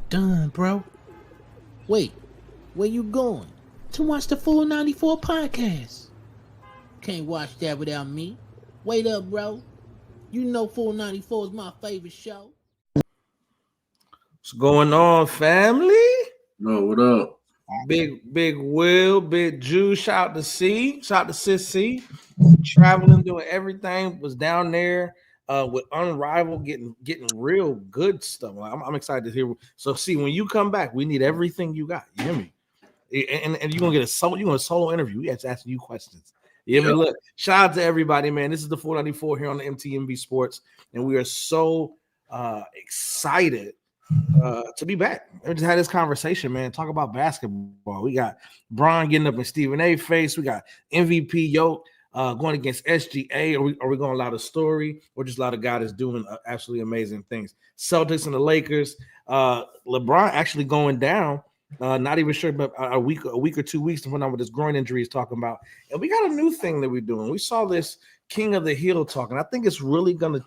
Done, bro. Wait, where you going? To watch the full 94 podcast. Can't watch that without me. Wait up, bro. You know full 94 is my favorite show. What's going on, family? No, what up? Big Will, Big Jew. Shout out to C. Shout out to Sis C. Traveling, doing everything. Was down there with Unrivaled, getting real good stuff. I'm excited to hear. So, see, when you come back, we need everything you got. You hear me? And you're gonna get a solo interview. We have to ask you questions. You hear me? Look, shout out to everybody, man. This is the 494 here on the MTMV Sports, and we are so excited to be back. We just had this conversation, man. Talk about basketball. We got Bron getting up in Stephen A. face. We got MVP Yoke going against SGA. Are we going to allow the story, or just allow the guy that's doing absolutely amazing things? Celtics and the Lakers. LeBron actually going down. Not even sure, but a week or 2 weeks to find out what this groin injury is talking about. And we got a new thing that we're doing. We saw this King of the Hill talking. I think it's really gonna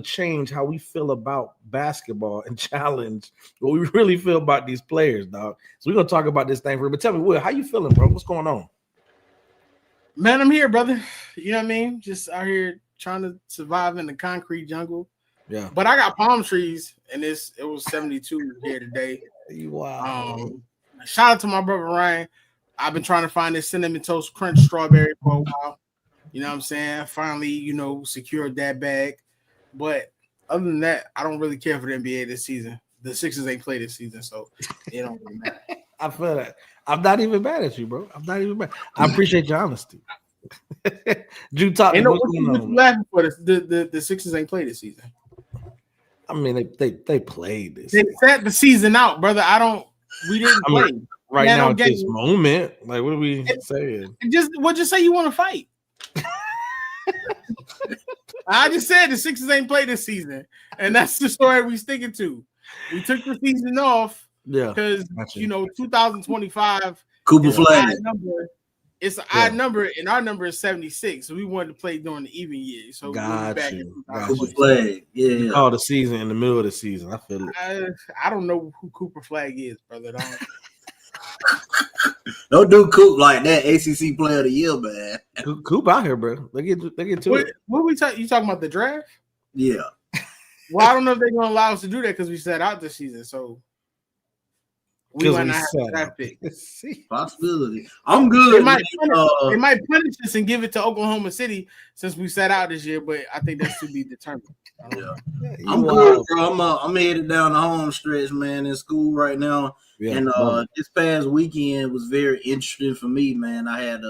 change how we feel about basketball and challenge what we really feel about these players, dog. So we're gonna talk about this thing for. But tell me, Will, how you feeling, bro? What's going on? Man, I'm here, brother. You know what I mean? Just out here trying to survive in the concrete jungle. Yeah. But I got palm trees, and it was 72 here today. Wow. Shout out to my brother Ryan. I've been trying to find this cinnamon toast crunch strawberry for a while. You know what I'm saying? Finally, secured that bag. But other than that, I don't really care for the NBA this season. The Sixers ain't played this season, so it don't really matter. I feel that. I'm not even mad at you, bro. I'm not even mad. I appreciate your honesty. Drew, talk. Ain't no what you laughing for. The Sixers ain't played this season. I mean, they played this. They set the season out, brother. We didn't play. Right now, at this moment, like, what are we saying? Just say you want to fight. I just said the Sixers ain't played this season, and that's the story we sticking to. We took the season off, because 2025 Cooper Flag. It's an odd number, and our number is 76. So we wanted to play during the even year. So got back you. Cooper Flag, yeah. Oh, the season in the middle of the season. I feel it. I don't know who Cooper Flag is, brother. Don't do Coop like that. ACC Player of the Year, man. Coop out here, bro. They get to it. What we talking? You talking about the draft? Yeah. Well, I don't know if they're gonna allow us to do that because we set out this season. So we might not have a draft pick. Possibility. I'm good. They might punish us and give it to Oklahoma City since we set out this year, but I think that's to be determined. Yeah. I'm good, bro. I'm headed down the home stretch, man, in school right now. Yeah, and this past weekend was very interesting for me, man. I had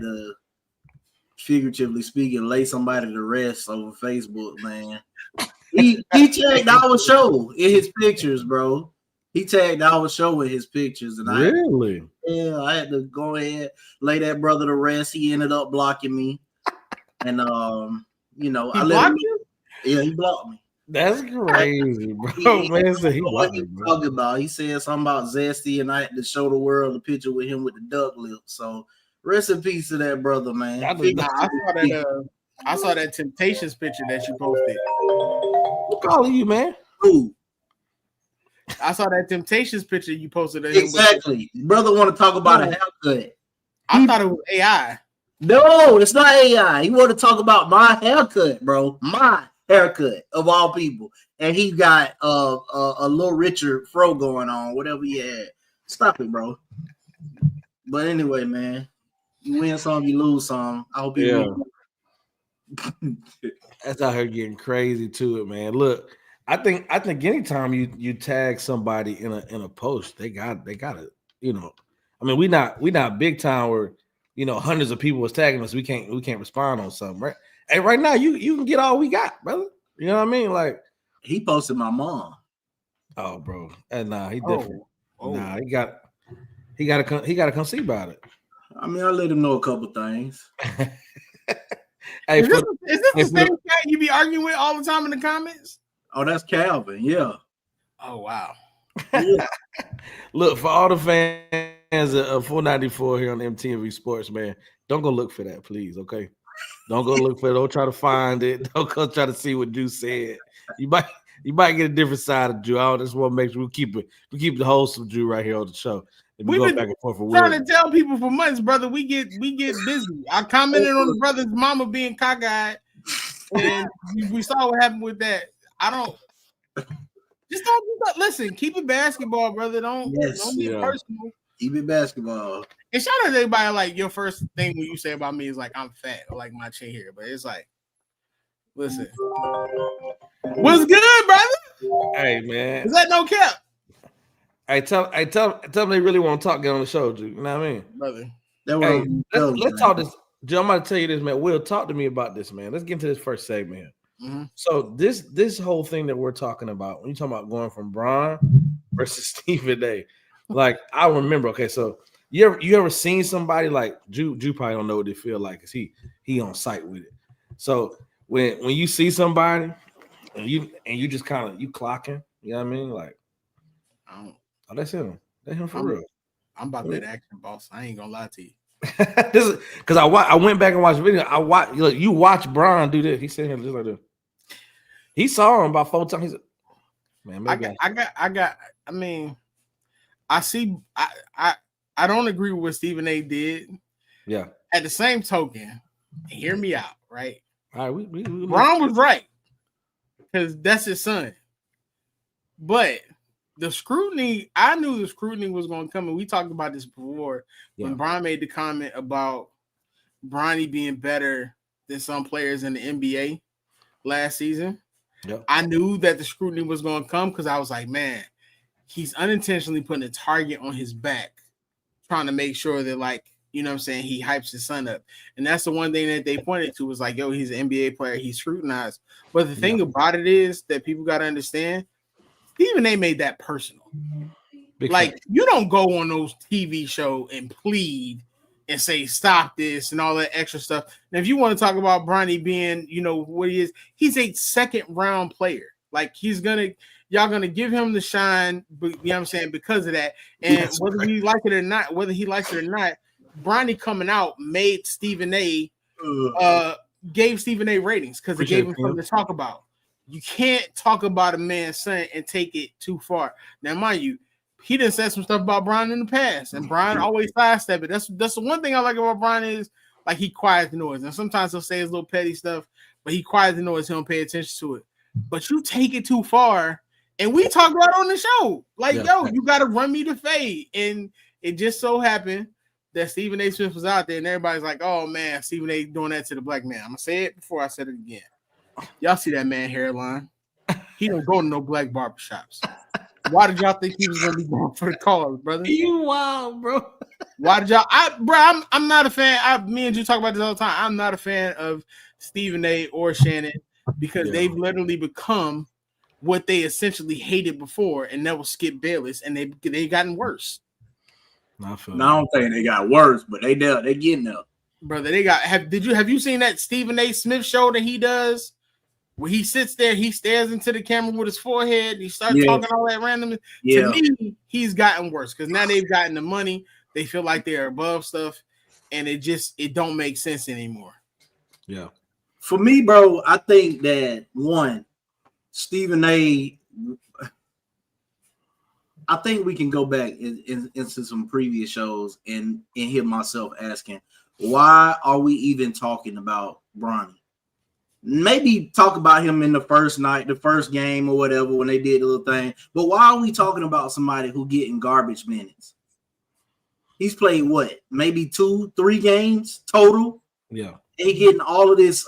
to figuratively speaking lay somebody to rest over Facebook, man. He tagged our show in his pictures, bro. He tagged our show in his pictures, and I had to go ahead lay that brother to rest. He ended up blocking me, and I let him. Yeah, he blocked me. That's crazy, bro. Man, so he talking about. He said something about Zesty, and I had to show the world a picture with him with the duck lips. So rest in peace to that brother, man. I saw that Temptations picture that you posted. What calling you, man? Who? I saw that Temptations picture you posted. Exactly. Brother want to talk about a haircut. I thought it was AI. No, it's not AI. He want to talk about my haircut, bro. My haircut of all people. And he got a little Richard fro going on, whatever he had. Stop it, bro. But anyway, man, you win some, you lose some. I hope you win. That's out here getting crazy to it, man. Look, I think anytime you tag somebody in a post, they got it. I mean, we not big time where hundreds of people was tagging us. We can't respond on something, right? Hey, right now you can get all we got, brother. You know what I mean? Like, he posted my mom. Oh, bro, and nah, he different. Nah, he got to come see about it. I mean, I let him know a couple things. Hey, is this the same guy you be arguing with all the time in the comments? Oh, that's Calvin. Yeah. Oh, wow. Yeah. Look, for all the fans of 494 here on MTV Sports, man, don't go look for that, please. Okay, don't go look for it. Don't try to find it. Don't go try to see what Juice said. You might You might get a different side of Drew. I just want to make sure we keep the wholesome Drew right here on the show. We've been back and forth for trying to tell people for months, brother. We get busy. I commented on the brother's mama being cockeyed, and we saw what happened with that. Don't listen. Keep it basketball, brother. Don't be personal. Keep it basketball. And shout out to everybody. Like your first thing when you say about me is like I'm fat or like my chin here, but it's like, listen, what's good, brother? Hey man, is that no cap? Hey, tell them they really want to talk. Get on the show, Drew. You know what I mean, brother? Hey, let's talk this. Joe, I'm going to tell you this, man. Will, talk to me about this, man. Let's get into this first segment here. Mm-hmm. So this whole thing that we're talking about, when you're talking about going from Bron versus Stephen A, like I remember. Okay, so you ever seen somebody like Drew probably don't know what they feel like because he on site with it. So when you see somebody and you just kind of you clocking, you know what I mean? Like, oh, that's him. That's him for real. I'm about that action, boss. I ain't gonna lie to you. This is because I went back and watched the video. You watch Bron do this. He said him just like this. He saw him about 4 times. He said, man, maybe I mean, I see. I don't agree with what Stephen A. did. Yeah. At the same token, hear me out, right? All right, Bron was right because that's his son. But the scrutiny, I knew the scrutiny was going to come, and we talked about this before when Bron made the comment about Bronny being better than some players in the NBA last season. Yep. I knew that the scrutiny was going to come because I was like, man, he's unintentionally putting a target on his back, trying to make sure that, like, you know what I'm saying, he hypes his son up. And that's the one thing that they pointed to was like, yo, he's an NBA player. He's scrutinized. But the thing about it is that people got to understand, Stephen A. made that personal. Like, you don't go on those TV shows and plead and say, stop this and all that extra stuff. And if you want to talk about Bronny being, you know, what he is, he's a second-round player. Like, y'all going to give him the shine, you know what I'm saying, because of that. And whether he likes it or not, Bronny coming out made Stephen A. Gave Stephen A. ratings because it gave him something to talk about. You can't talk about a man's son and take it too far. Now, mind you, he done said some stuff about Bron in the past, and Bron always sidestep it. That's the one thing I like about Bron is like he quiets the noise. And sometimes he'll say his little petty stuff, but he quiets the noise. He don't pay attention to it. But you take it too far, and we talk about it on the show. Like, you got to run me to fade. And it just so happened that Stephen A. Smith was out there, and everybody's like, oh, man, Stephen A. doing that to the black man. I'm going to say it before I said it again. Y'all see that man hairline? He don't go to no black barbershops. Why did y'all think he was going to be going for the cause, brother? You wild, bro. Why did y'all? I'm not a fan. Me and you talk about this all the time. I'm not a fan of Stephen A. or Shannon because they've literally become what they essentially hated before, and that was Skip Bayless, and they gotten worse. I don't think they got worse, but they getting up, brother. They got. Have you seen that Stephen A. Smith show that he does? Where he sits there, he stares into the camera with his forehead, he starts talking all that random. To me, he's gotten worse because now they've gotten the money. They feel like they're above stuff, and it don't make sense anymore. Yeah. For me, bro, I think that one, Stephen A. I think we can go back into some previous shows and hear myself asking, why are we even talking about Bronny? Maybe talk about him in the first night, the first game or whatever when they did the little thing. But why are we talking about somebody who getting garbage minutes? He's played what? Maybe 2-3 games total? Yeah. And he getting all of this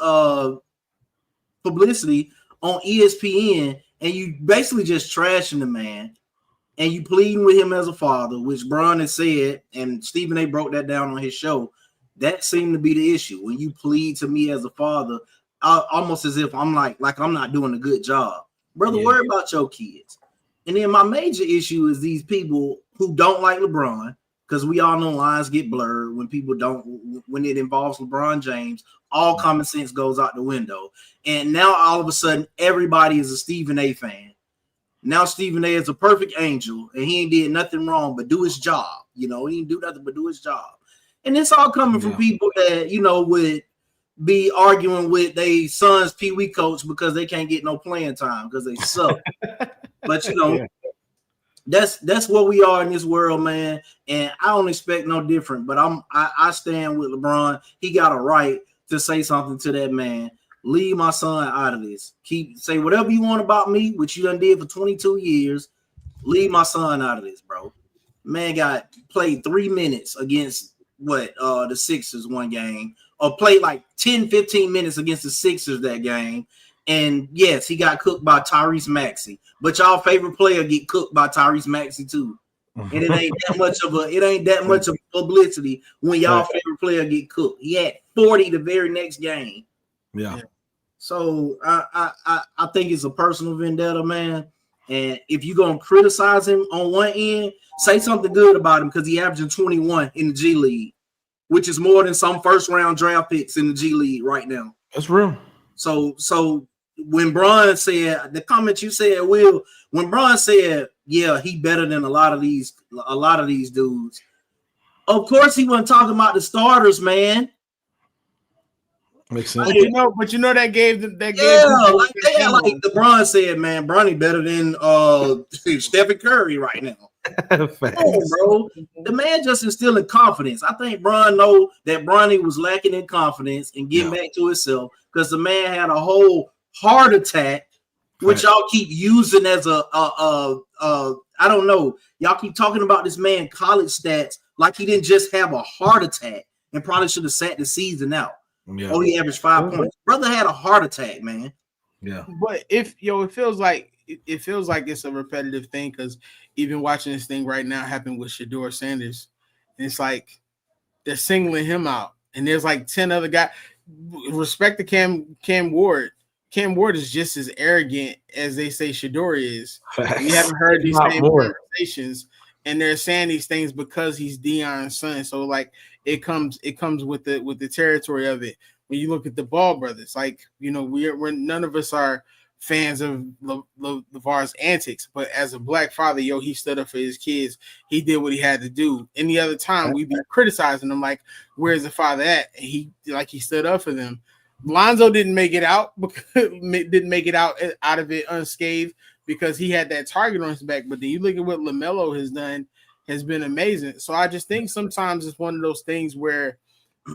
publicity on ESPN, and you basically just trashing the man, and you pleading with him as a father, which Bron has said, and Stephen A. broke that down on his show. That seemed to be the issue. When you plead to me as a father, almost as if I'm like I'm not doing a good job. Brother, worry about your kids. And then my major issue is these people who don't like LeBron, because we all know lines get blurred when it involves LeBron James, all common sense goes out the window. And now all of a sudden, everybody is a Stephen A. fan. Now Stephen A. is a perfect angel, and he ain't did nothing wrong but do his job. You know, he didn't do nothing but do his job. And it's all coming from people that, you know, with be arguing with their son's Pee Wee coach because they can't get no playing time because they suck. But that's what we are in this world, man. And I don't expect no different. But I stand with LeBron. He got a right to say something to that man. Leave my son out of this. Say whatever you want about me, which you done did for 22 years. Leave my son out of this, bro. Man played 3 minutes against the Sixers one game, or played like 10, 15 minutes against the Sixers that game. And yes, he got cooked by Tyrese Maxey. But y'all favorite player get cooked by Tyrese Maxey too. And it ain't that much of publicity when y'all favorite player get cooked. He had 40 the very next game. Yeah. So I think it's a personal vendetta, man. And if you're gonna criticize him on one end, say something good about him because he averaging 21 in the G League, which is more than some first round draft picks in the G League right now. That's real. So when Bron said the comment you said, Will, when Bron said, yeah, he better than a lot of these dudes. Of course, he wasn't talking about the starters, man. Makes sense. But you know that gave them that like LeBron said, man, Bronny better than Stephen Curry right now. Bro. The man just instilling confidence. I think Bron know that Bronny was lacking in confidence and getting back to himself because the man had a whole heart attack, which y'all keep using as I don't know. Y'all keep talking about this man college stats like he didn't just have a heart attack and probably should have sat the season out. Yeah. Oh, he averaged 5 points. Brother had a heart attack, man. Yeah. But it feels like it's a repetitive thing because even watching this thing right now happen with Shedeur Sanders, and it's like they're singling him out, and there's like 10 other guys. Respect to Cam Ward. Cam Ward is just as arrogant as they say Shedeur is. We haven't heard these same conversations, and they're saying these things because he's Deion's son. So like it comes with the territory of it. When you look at the Ball brothers, like we're none of us are fans of LeVar's antics, but as a black father, he stood up for his kids. He did what he had to do. Any other time we'd be criticizing him, like, where's the father at? And he stood up for them. Lonzo didn't make it out out of it unscathed because he had that target on his back. But then you look at what LaMelo has done, has been amazing. So I just think sometimes it's one of those things where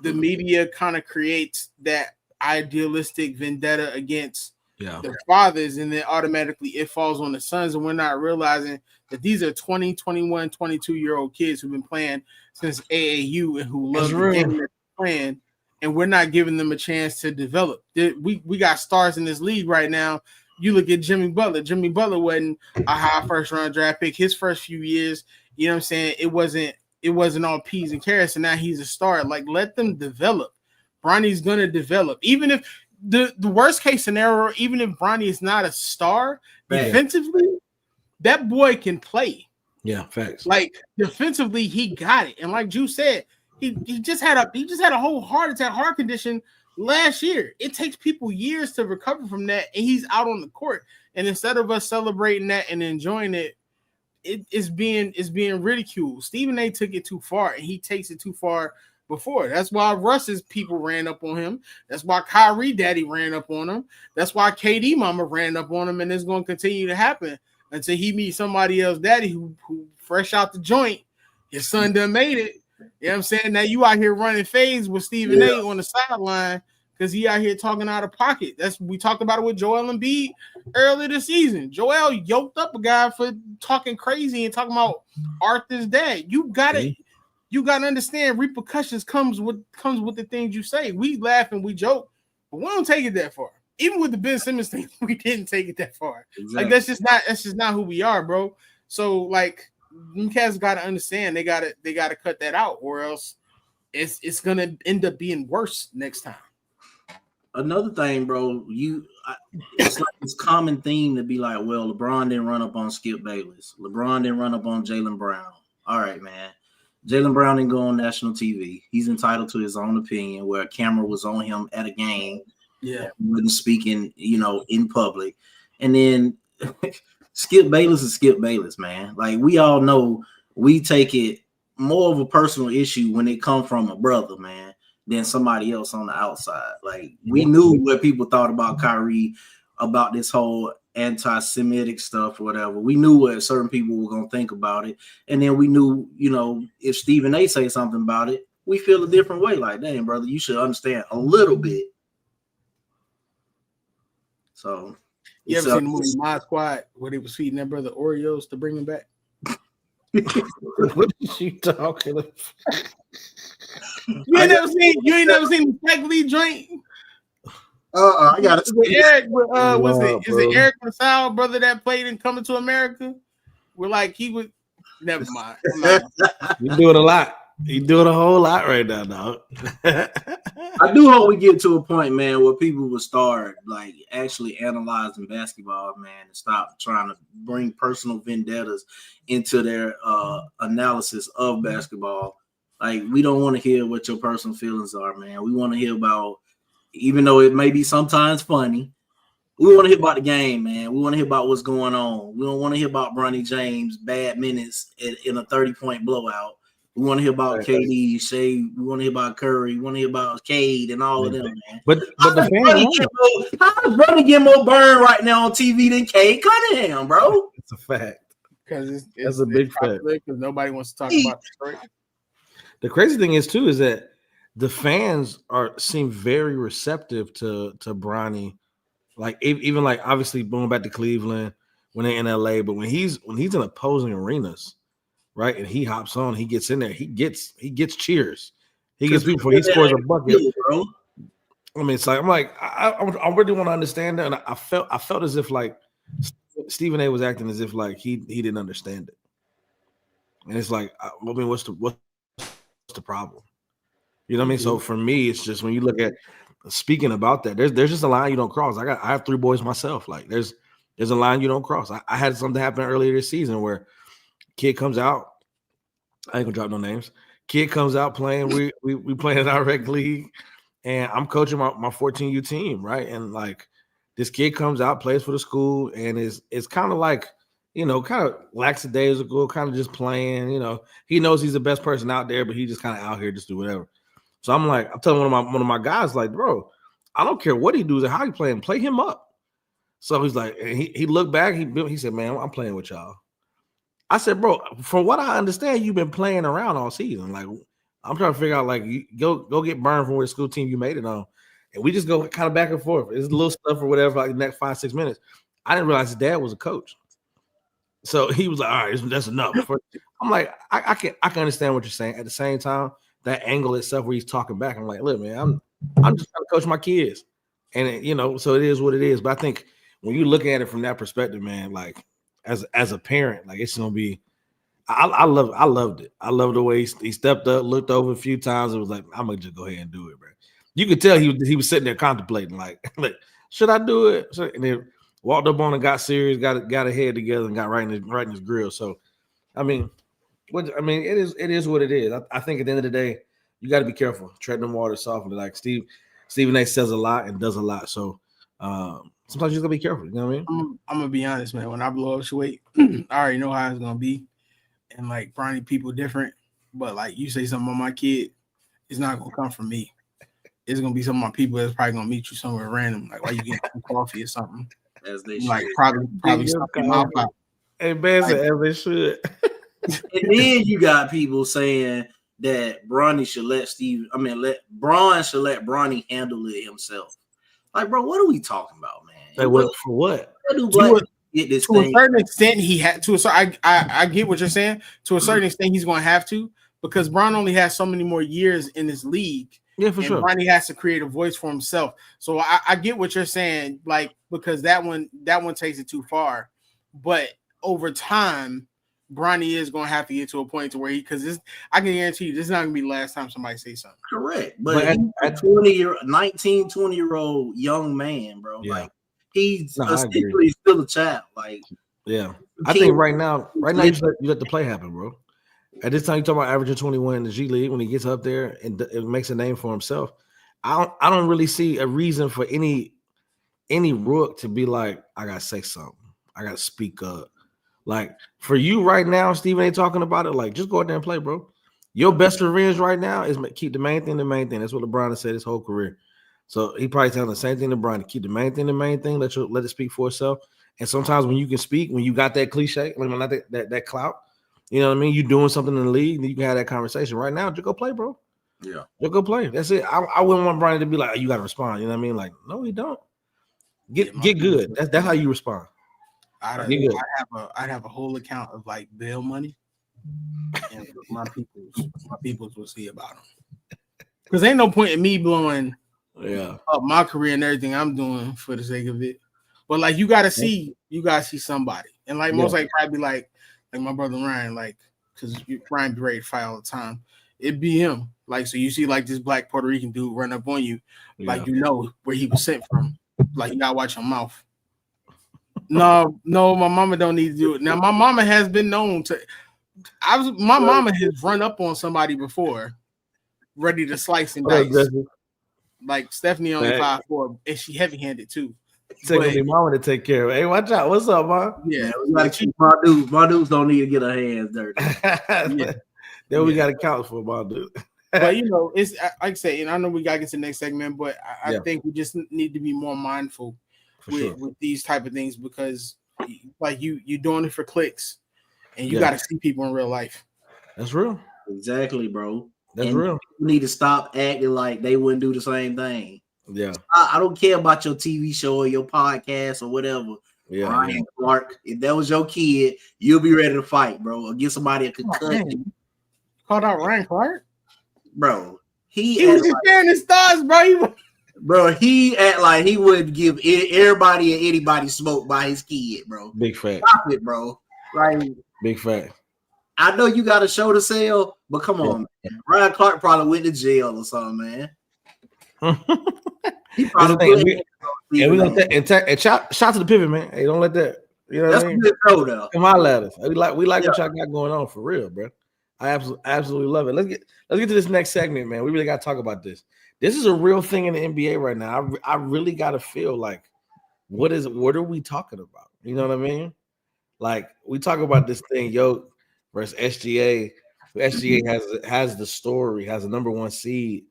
the media kind of creates that idealistic vendetta against the fathers, and then automatically it falls on the sons, and we're not realizing that these are 20, 21, 22-year-old kids who've been playing since AAU and who love the game they're playing, and we're not giving them a chance to develop. We got stars in this league right now. You look at Jimmy Butler. Jimmy Butler wasn't a high first-round draft pick. His first few years, you know what I'm saying, it wasn't all peas and carrots, and now he's a star. Like, let them develop. Bronny's going to develop. Even if the worst case scenario, even if Bronny is not a star defensively, that boy can play. Yeah, facts. Like, defensively, he got it. And like Drew said, he just had a whole heart condition last year. It takes people years to recover from that, and he's out on the court. And instead of us celebrating that and enjoying it, it's being ridiculed. Stephen A took it too far, and he takes it too far before. That's why Russ's people ran up on him. That's why Kyrie daddy ran up on him. That's why KD mama ran up on him, and it's going to continue to happen until he meets somebody else daddy who fresh out the joint. His son done made it. You know what I'm saying? Now you out here running fades with Stephen A on the sideline because he out here talking out of pocket. We talked about it with Joel Embiid earlier this season. Joel yoked up a guy for talking crazy and talking about Arthur's dad. You got to understand repercussions comes with the things you say. We laugh and we joke, but we don't take it that far. Even with the Ben Simmons thing, we didn't take it that far. Exactly. Like that's just not who we are, bro. So like them cats got to understand they got to cut that out, or else it's gonna end up being worse next time. Another thing, bro, it's like this common theme to be like, well, LeBron didn't run up on Skip Bayless. LeBron didn't run up on Jaylen Brown. All right, man. Jaylen Brown didn't go on national TV. He's entitled to his own opinion, where a camera was on him at a game. Yeah. He wasn't speaking, in public. And then Skip Bayless is Skip Bayless, man. Like, we all know we take it more of a personal issue when it comes from a brother, man. than somebody else on the outside. Like we knew what people thought about Kyrie, about this whole anti-Semitic stuff or whatever. We knew what certain people were gonna think about it, and then we knew, if Stephen A. say something about it, we feel a different way. Like, dang, brother, you should understand a little bit. So, you ever seen the movie My Squad where they was feeding that brother Oreos to bring him back? What is you talking about? You ain't never seen the Spike Lee joint? I got it. Eric, is it Eric Masao, brother, that played in Coming to America? We're like, he would. Never mind. You're doing a lot. You're doing a whole lot right now, dog. I do hope we get to a point, man, where people will start like actually analyzing basketball, man, and stop trying to bring personal vendettas into their analysis of basketball. Like, we don't want to hear what your personal feelings are, man. We want to hear about, even though it may be sometimes funny, we want to hear about the game, man. We want to hear about what's going on. We don't want to hear about Bronny James bad minutes in a 30-point blowout. We want to hear about KD, Shea. We want to hear about Curry. We want to hear about Cade and all of them, man. But how does Bronny get more burn right now on TV than Cade Cunningham, bro? It's a fact. Because it's a big fact. Because nobody wants to talk about the story. The crazy thing is too is that the fans seem very receptive to Bronny. Like even like obviously going back to Cleveland when they're in LA, but when he's in opposing arenas, right, and he hops on, he gets in there, he gets cheers, he gets people, he scores a bucket, bro. I mean, it's like I really want to understand that, and I felt as if like Stephen A. was acting as if like he didn't understand it, and it's like, I mean, what's the problem? You know what I mean? So for me, it's just when you look at speaking about that, there's just a line you don't cross. I have 3 boys myself. Like there's a line you don't cross. I had something happen earlier this season where kid comes out. I ain't gonna drop no names. Kid comes out playing. We playing in our rec league, and I'm coaching my 14U team, right? And like this kid comes out, plays for the school, and it's kind of like, kind of lackadaisical, kind of just playing. He knows he's the best person out there, but he just kind of out here just do whatever. So I'm telling one of my guys, like, bro, I don't care what he does or how he playing, play him up. So he's like, and he looked back, he said, man, I'm playing with y'all. I said, bro, from what I understand, you've been playing around all season. Like, I'm trying to figure out, like, you go get burned from where school team you made it on. And we just go kind of back and forth. It's little stuff or whatever, like the next 5-6 minutes. I didn't realize his dad was a coach. So he was like, all right, that's enough. I'm like, I can understand what you're saying. At the same time, that angle itself where he's talking back, I'm like, look, man, I'm just trying to coach my kids. And, so it is what it is. But I think when you look at it from that perspective, man, like, as a parent, like it's gonna be, I loved it. I loved the way he stepped up, looked over a few times, and was like, I'm gonna just go ahead and do it, bro. You could tell he was sitting there contemplating, like should I do it? And then walked up on and got serious, got a head together, and got right in his grill. So, I mean, it is what it is. I think at the end of the day, you got to be careful, tread them waters softly. Like Stephen A. says a lot and does a lot, so. Sometimes you gotta be careful. You know what I mean? I'm gonna be honest, man. When I blow up weight, I already know how it's gonna be. And like Bronny, people different, but like you say something on my kid, it's not gonna come from me. It's gonna be some of my people that's probably gonna meet you somewhere random, like while you get some coffee or something. As they like should. probably something mouth out. Hey, man, as they should. And then you got people saying that Bronny should let Bron should let Bronny handle it himself. Like, bro, what are we talking about, man? Like, for what? Get this to thing? A certain extent, he had to. So I get what you're saying. To a certain extent, he's going to have to, because Bron only has so many more years in this league. Yeah, for sure. Bronny has to create a voice for himself. So I get what you're saying, like, because that one takes it too far. But over time, Bronny is going to have to get to a point to where I can guarantee you, this is not going to be the last time somebody says something. Correct. But at 19-20-year-old young man, bro, like he's essentially still a child. Like, yeah, I think right now you let the play happen, bro. At this time, you talk about averaging 21 in the G League. When he gets up there and it makes a name for himself, I don't really see a reason for any rook to be like, I gotta say something, I gotta speak up. Like, for you right now, Stephen A. talking about it, like, just go out there and play, bro. Your best revenge right now is keep the main thing the main thing. That's what LeBron has said his whole career. So he probably telling the same thing to LeBron to keep the main thing the main thing. Let it speak for itself. And sometimes when you can speak, when you got that cliche, when not that clout, you know what I mean? You doing something in the league, you can have that conversation. Right now, just go play, bro. Yeah, just go play. That's it. I wouldn't want Brian to be like, oh, you got to respond. You know what I mean? Like, no, he don't. Get good. That's how you respond. I'd have a whole account of like bail money, and my peoples will see about them. Because ain't no point in me blowing up my career and everything I'm doing for the sake of it. But like you gotta see somebody, and like most like probably like my brother Ryan, like because Ryan be ready to fight all the time. It'd be him. Like so, you see like this black Puerto Rican dude run up on you, like you know where he was sent from. Like you gotta watch your mouth. No, my mama don't need to do it. Now my mama has been known to. My mama has run up on somebody before, ready to slice and dice. Like Stephanie only 5'4", and she heavy handed too. Taking me mama to take care of it. Hey, watch out. What's up, Mom? Yeah, we gotta keep my dudes. My dudes don't need to get our hands dirty. Then we gotta count for my dude. But you know, it's like I say, and I know we gotta get to the next segment, but I think we just need to be more mindful with these type of things because like you're doing it for clicks and you gotta see people in real life. That's real. Exactly, bro. That's real. You need to stop acting like they wouldn't do the same thing. Yeah. I don't care about your TV show or your podcast or whatever. Yeah. Ryan Clark, if that was your kid, you'll be ready to fight, bro, or get somebody a concussion. Called out Ryan Clark? Bro, he was just sharing his thoughts, bro. He act like he would give everybody and anybody smoke by his kid, bro. Big fact. Stop it, bro. Like big fact. I know you got a show to sell, but come on, man. Ryan Clark probably went to jail or something, man. He probably shout to the pivot, man. Hey, don't let that. You know what I mean? That's a good show, though. Come on, ladders. We like what y'all got going on for real, bro. I absolutely love it. Let's get to this next segment, man. We really got to talk about this. This is a real thing in the NBA right now. I really got to feel like, what are we talking about? You know what I mean? Like we talk about this thing, Yoke versus SGA. SGA has the story, has the number one seed.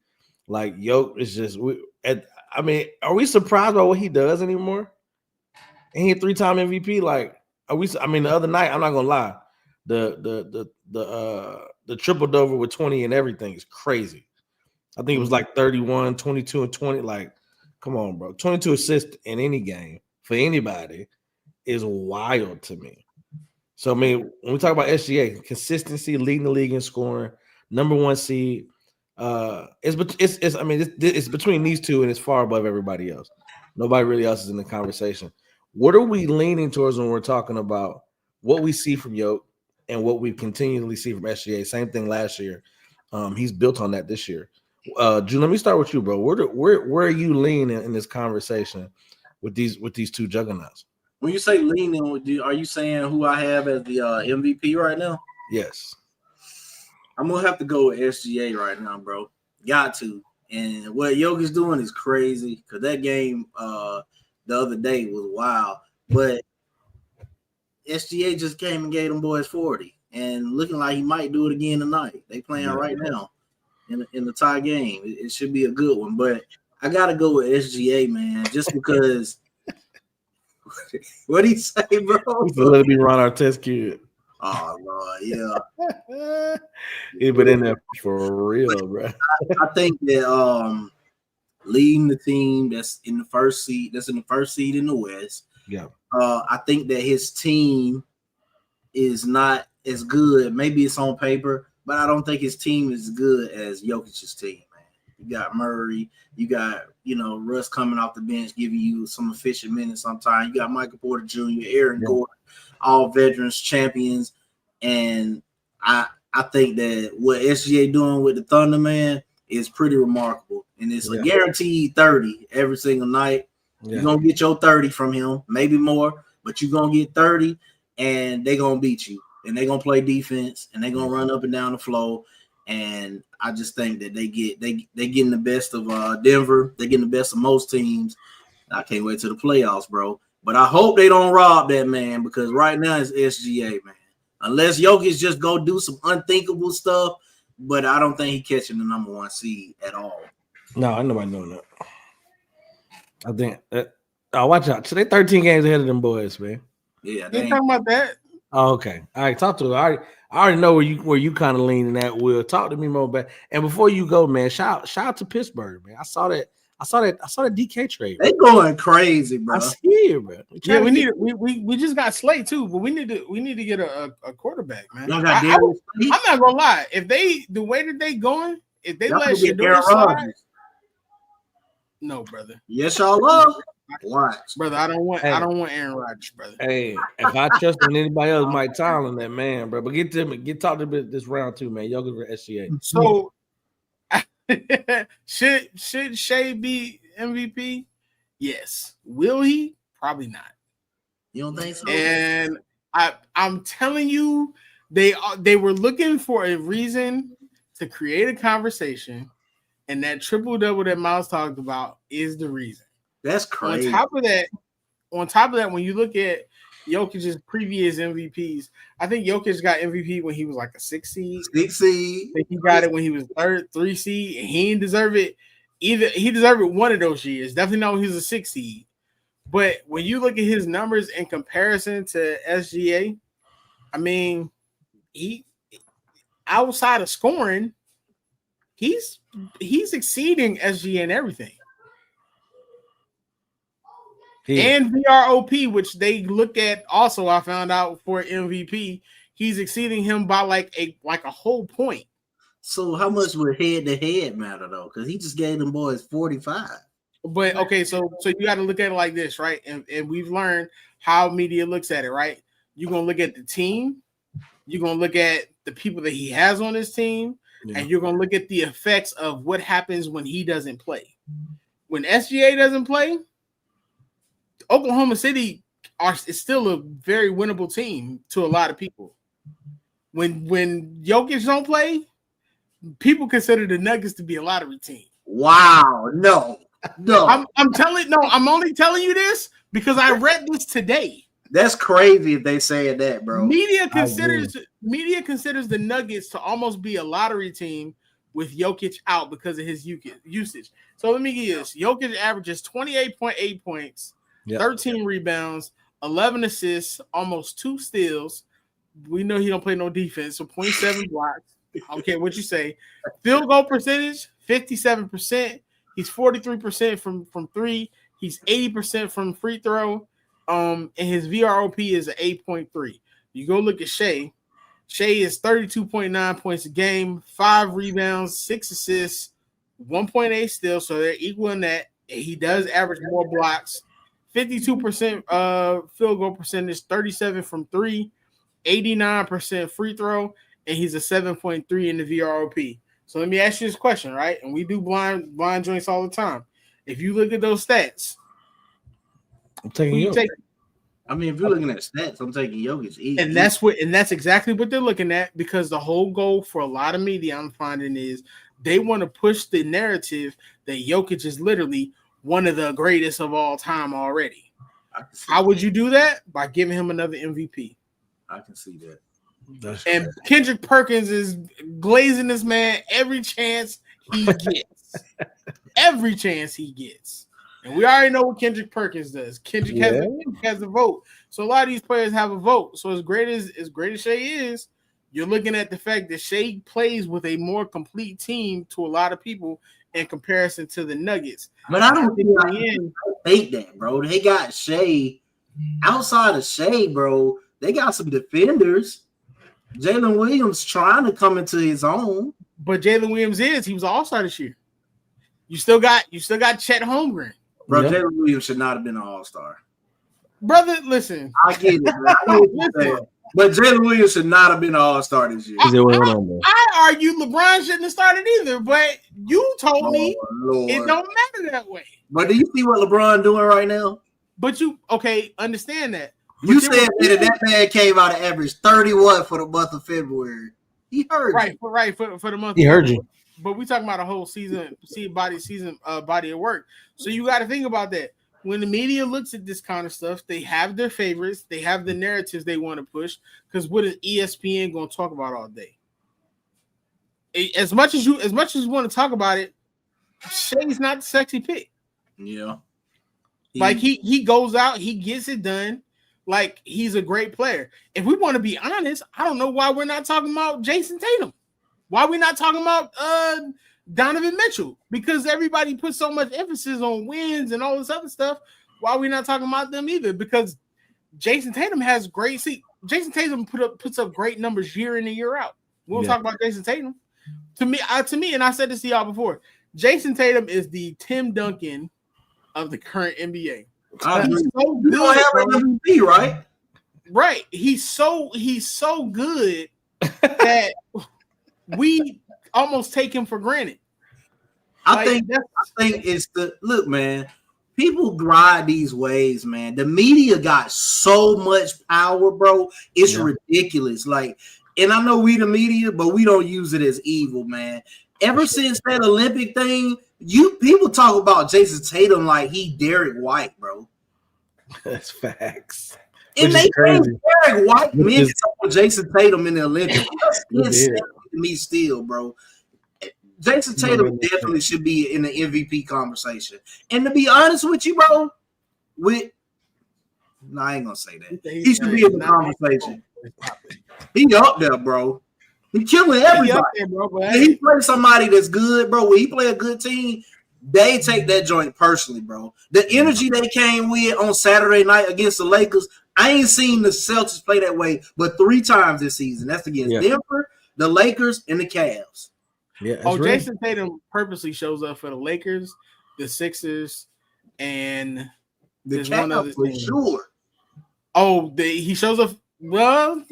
Like Yoke is just. I mean, are we surprised by what he does anymore? And he a 3-time MVP. Like, are we? I mean, the other night, I'm not gonna lie, the triple double with 20 and everything is crazy. I think it was like 31, 22, and 20. Like, come on, bro. 22 assists in any game for anybody is wild to me. So, I mean, when we talk about SGA, consistency, leading the league in scoring, number one seed. It's between these two and it's far above everybody else. Nobody really else is in the conversation. What are we leaning towards when we're talking about what we see from Yoke and what we continually see from SGA? Same thing last year. He's built on that this year. Drew, let me start with you, bro. Where are you leaning in this conversation with these two juggernauts? When you say leaning, are you saying who I have as the MVP right now? Yes. I'm gonna have to go with SGA right now, bro. Got to. And what Jokic doing is crazy because that game the other day was wild. But SGA just came and gave them boys 40, and looking like he might do it again tonight. They playing right now in the tie game. It should be a good one. But I gotta go with SGA, man, just because. What did he say, bro? He's let me run our test kid. Oh Lord, yeah. He's been in there for real, bro. I think that leading the team that's in the first seed in the West. Yeah. I think that his team is not as good. Maybe it's on paper, but I don't think his team is as good as Jokic's team, man. You got Murray, you got Russ coming off the bench, giving you some efficient minutes sometimes. You got Michael Porter Jr., Aaron Gordon, all veterans, champions, and I think that what SGA doing with the Thunder, man, is pretty remarkable. And it's a guaranteed 30 every single night. Yeah. You're going to get your 30 from him, maybe more, but you're going to get 30, and they're going to beat you. And they're going to play defense, and they're going to run up and down the floor. And I just think that they getting the best of Denver. They're getting the best of most teams. I can't wait to the playoffs, bro. But I hope they don't rob that man, because right now it's SGA, man. Unless Jokic just go do some unthinkable stuff, but I don't think he's catching the number 1 seed at all. No, I nobody knowing that. I think watch out. So they 13 games ahead of them boys, man. Yeah, they ain't talking about that. Oh, okay. All right, talk to her. I already know where you kind of leaning at. Will talk to me more about. And before you go, man, shout out to Pittsburgh, man. I saw that DK trade. They going crazy, bro. I see it, bro. We just got Slate too, but we need to get a quarterback, man. I'm not gonna lie. If the way that they going, if they let Shador slide, no, brother. Yes, y'all love. Watch, brother. I don't want Aaron Rodgers, brother. Hey, if I trust in anybody else, Mike Tomlin, that man, bro. But talk to this round 2, man. Y'all go for SGA. So should Shea be MVP? Yes. Will he? Probably not. You don't think so? And I'm telling you, they were looking for a reason to create a conversation, and that triple-double that Miles talked about is the reason. That's crazy. On top of that, when you look at Jokic's previous MVPs, I think Jokic got MVP when he was like a 6 seed. 6 seed. I think he got it when he was 3 seed, and he didn't deserve it. Either he deserved it one of those years. Definitely not when he was a 6 seed. But when you look at his numbers in comparison to SGA, I mean, he outside of scoring, he's exceeding SGA in everything. Yeah. And VROP, which they look at also, I found out for MVP, he's exceeding him by like a whole point. So how much would head-to-head matter though? Because he just gave them boys 45. But okay, so you got to look at it like this, right? And we've learned how media looks at it, right? You're gonna look at the team, you're gonna look at the people that he has on his team, and you're gonna look at the effects of what happens when he doesn't play. When SGA doesn't play, Oklahoma City is still a very winnable team to a lot of people. When Jokic don't play, people consider the Nuggets to be a lottery team. Wow, no. I'm only telling you this because I read this today. That's crazy if they saying that, bro. Media considers the Nuggets to almost be a lottery team with Jokic out because of his usage. So let me give you this. Jokic averages 28.8 points, 13 rebounds, 11 assists, almost 2 steals. We know he don't play no defense, so 0.7 blocks. I don't care what you say. Field goal percentage, 57%. He's 43% from 3. He's 80% from free throw. And his VROP is an 8.3. You go look at Shea. Shea is 32.9 points a game, 5 rebounds, 6 assists, 1.8 steals. So they're equal in that. He does average more blocks. 52% field goal percentage, 37 from 3, 89% free throw, and he's a 7.3 in the VROP. So let me ask you this question, right? And we do blind joints all the time. If you look at those stats, I'm taking Jokic. I mean, if you're looking at stats, I'm taking Jokic. And that's exactly what they're looking at, because the whole goal for a lot of media I'm finding is they want to push the narrative that Jokic is literally one of the greatest of all time already. How would you do that? By giving him another MVP. I can see that. And Kendrick Perkins is glazing this man every chance he gets. Every chance he gets. And we already know what Kendrick Perkins does. Kendrick has a vote. So a lot of these players have a vote. So as great as Shea is, you're looking at the fact that Shea plays with a more complete team to a lot of people in comparison to the Nuggets. But I don't think that, bro. They got Shea. Outside of Shea, bro, they got some defenders. Jalen Williams trying to come into his own. But Jalen Williams he was an all-star this year. You still got Chet Holmgren. Bro, Jalen Williams should not have been an all-star. Brother, listen. I get it, bro. I know what you're saying. But Jalen Williams should not have been an all-star this year. I argue LeBron shouldn't have started either, but you told me it don't matter that way. But do you see what LeBron doing right now? But understand that. You said that man came out of average 31 for the month of February. He heard you. Right, for the month. He heard you. But we talking about a whole season, body of work. So you got to think about that. When the media looks at this kind of stuff, they have their favorites. They have the narratives they want to push. Because what is ESPN going to talk about all day? as much as you want to talk about it, Shay's not the sexy pick. Yeah. Like he goes out, he gets it done. Like he's a great player. If we want to be honest, I don't know why we're not talking about Jason Tatum. Why are we not talking about Donovan Mitchell? Because everybody puts so much emphasis on wins and all this other stuff. Why are we not talking about them either? Because Jason Tatum has great. See, Jason Tatum puts up great numbers year in and year out. We'll talk about Jason Tatum. To me, and I said this to y'all before. Jason Tatum is the Tim Duncan of the current NBA. He's so good. You don't have an MVP, right? Right. He's so good that we almost take him for granted. I think it's the look, man. People ride these waves, man. The media got so much power, bro. It's ridiculous. Like, and I know we the media, but we don't use it as evil, man. Ever since that Olympic thing, people talk about Jason Tatum like he Derek White, bro. That's facts. It makes Derek White mix up with Jason Tatum in the Olympics. It's to me still, bro. Jason Tatum definitely should be in the MVP conversation. And to be honest with you, bro, I ain't gonna say that. He should be in the conversation. He up there, bro. He killing everybody. He play somebody that's good, bro. When he play a good team, they take that joint personally, bro. The energy they came with on Saturday night against the Lakers, I ain't seen the Celtics play that way but 3 times this season. That's against Denver, the Lakers, and the Cavs. Yeah. Jason Tatum purposely shows up for the Lakers, the Sixers, and the Cavs for sure. He shows up. Well,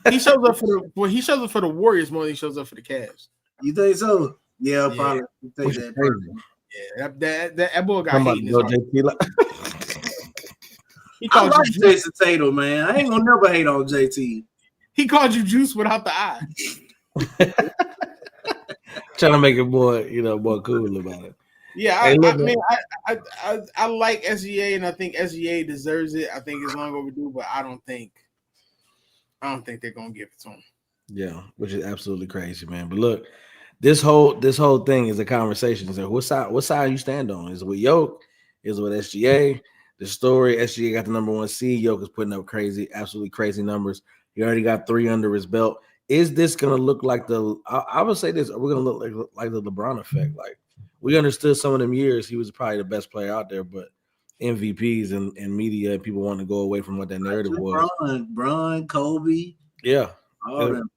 he shows up for the Warriors more than he shows up for the Cavs. You think so? Yeah, probably. Think that. Yeah, that boy got hate in his heart. I like Jason Tatum, man. I ain't gonna never hate on JT. He called you juice without the eye. Trying to make it more cool about it. Yeah, I mean, I like SGA, and I think SGA deserves it. I think it's long overdue, but I don't think they're gonna give it to him. Yeah, which is absolutely crazy, man. But look, this whole thing is a conversation. So what side you stand on? Is it with Yoke? Is it with SGA? The story, SGA got the number 1 seed. Yoke is putting up absolutely crazy numbers. He already got 3 under his belt. Is this going to look like I would say this, we're going to look like the LeBron effect. Like, we understood some of them years he was probably the best player out there, but MVPs and media and people want to go away from what that narrative was. LeBron, Kobe. Yeah. All them.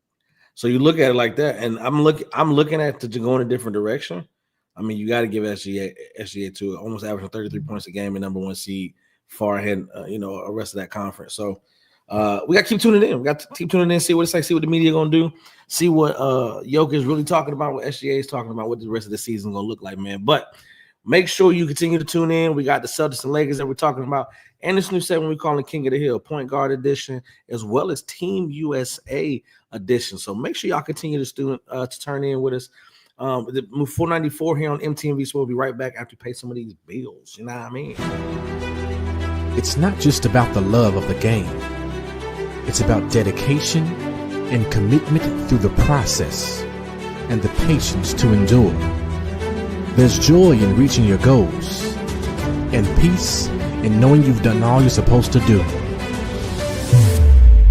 So you look at it like that, and I'm looking at it to go in a different direction. I mean, you got to give SGA to almost averaging 33 points a game and number 1 seed, far ahead, the rest of that conference. So we got to keep tuning in. We got to keep tuning in, see what it's like, see what the media going to do, see what Jokic is really talking about, what SGA is talking about, what the rest of the season is going to look like, man. But make sure you continue to tune in. We got the Celtics and Lakers that we're talking about, and this new segment we call the King of the Hill, Point Guard Edition, as well as Team USA Edition. So make sure y'all continue to turn in with us. The move 494 here on MTV, so we'll be right back after we pay some of these bills. You know what I mean? It's not just about the love of the game. It's about dedication and commitment through the process and the patience to endure. There's joy in reaching your goals and peace in knowing you've done all you're supposed to do.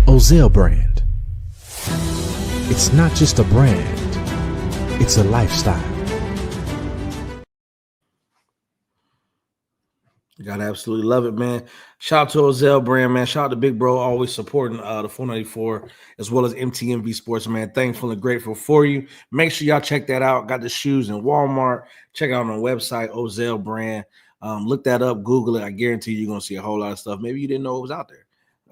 Ozell brand. It's not just a brand. It's a lifestyle. You gotta absolutely love it, man. Shout out to Ozell brand, man. Shout out to Big Bro, always supporting the 494 as well as MTMV Sports, man. Thankful and grateful for you. Make sure y'all check that out. Got the shoes in Walmart. Check out on the website, Ozell brand. Look that up, Google it. I guarantee you're gonna see a whole lot of stuff. Maybe you didn't know it was out there.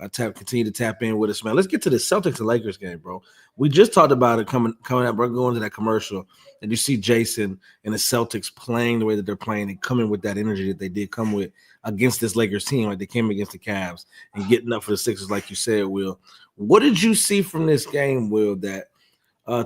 Continue to tap in with us, man. Let's get to the Celtics and Lakers game, bro. We just talked about it coming up, bro, going to that commercial, and you see Jason and the Celtics playing the way that they're playing and coming with that energy that they did come with against this Lakers team, like they came against the Cavs and getting up for the Sixers, like you said, Will. What did you see from this game, Will, that